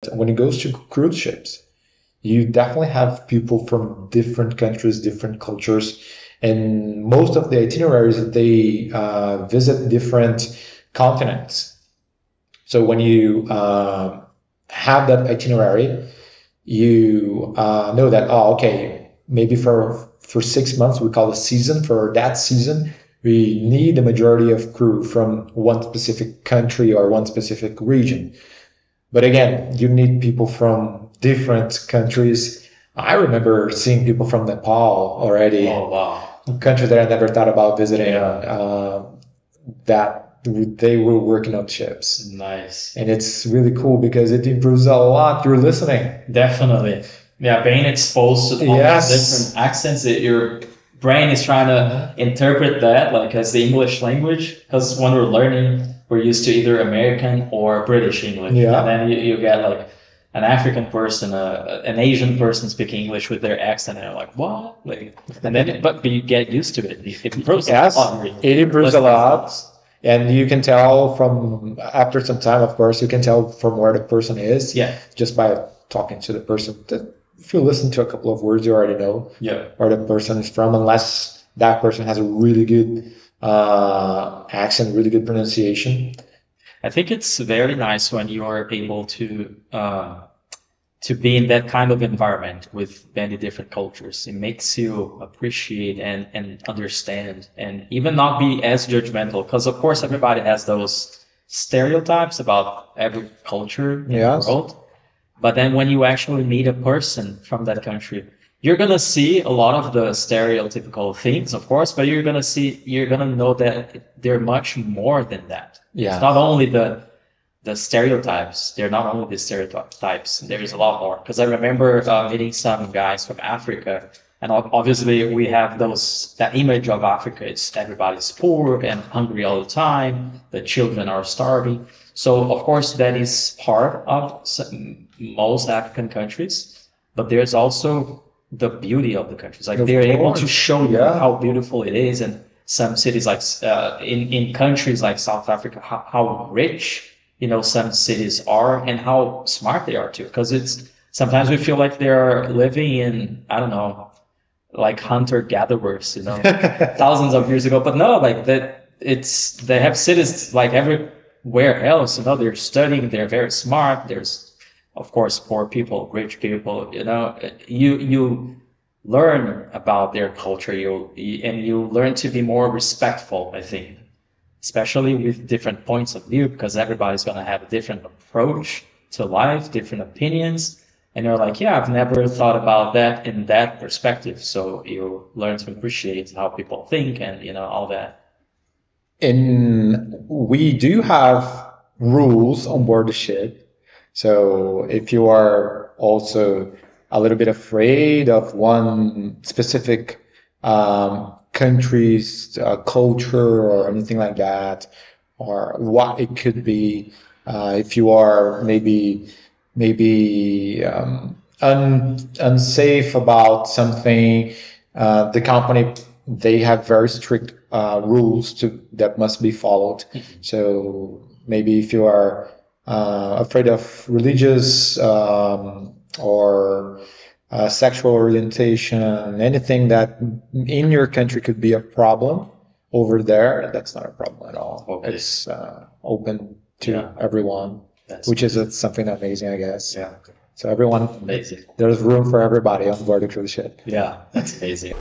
that when it goes to cruise ships, you definitely have people from different countries, different cultures, and most of the itineraries they visit different continents. So when you have that itinerary, you know that, oh, okay, maybe for 6 months, we call a season. For that season, we need the majority of crew from one specific country or one specific region. But again, you need people from different countries. I remember seeing people from Nepal already. Oh, wow. A country that I never thought about visiting. That they were working on ships. Nice. And it's really cool because it improves a lot your listening. Definitely. Yeah, being exposed to all these different accents, your brain is trying to interpret that like as the English language. Because when we're learning, we're used to either American or British English. Yeah. And then you get like an African person, an Asian person speaking English with their accent, and you're like, what? Like, and then, but you get used to it. It improves a lot. It improves a lot. And you can tell from, after some time, of course, you can tell from where the person is. Yeah. Just by talking to the person. If you listen to a couple of words, you already know where the person is from, unless that person has a really good accent, really good pronunciation. I think it's very nice when you are able to be in that kind of environment with many different cultures. It makes you appreciate and understand and even not be as judgmental, because of course everybody has those stereotypes about every culture in the world. But then when you actually meet a person from that country, you're going to see a lot of the stereotypical things, of course, but you're going to know that they're much more than that. Yeah. It's not only the stereotypes. They're not only the stereotypes. There's a lot more. Because I remember meeting some guys from Africa, and obviously we have that image of Africa. It's everybody's poor and hungry all the time. The children are starving. So of course that is part of most African countries, but there's also the beauty of the countries. Like they're able to show you how beautiful it is, and some cities like in countries like South Africa, how rich some cities are and how smart they are too. Because sometimes we feel like they're living in, I don't know, like hunter-gatherers, thousands of years ago. But no, like that, they have cities like everywhere else. They're studying, they're very smart. There's, of course, poor people, rich people. You learn about their culture. You learn to be more respectful, I think. Especially with different points of view, because everybody's going to have a different approach to life, different opinions. And you're like, yeah, I've never thought about that in that perspective. So you learn to appreciate how people think and, all that. And we do have rules on board the ship. So if you are also a little bit afraid of one specific country's culture or anything like that, or what it could be, if you are maybe unsafe about something, the company, they have very strict rules that must be followed. So maybe if you are afraid of religious or sexual orientation, anything that in your country could be a problem, over there, that's not a problem at all. Okay. It's open to everyone, which is something amazing, I guess. Yeah. So everyone, amazing. There's room for everybody on board the cruise ship. Yeah, that's amazing.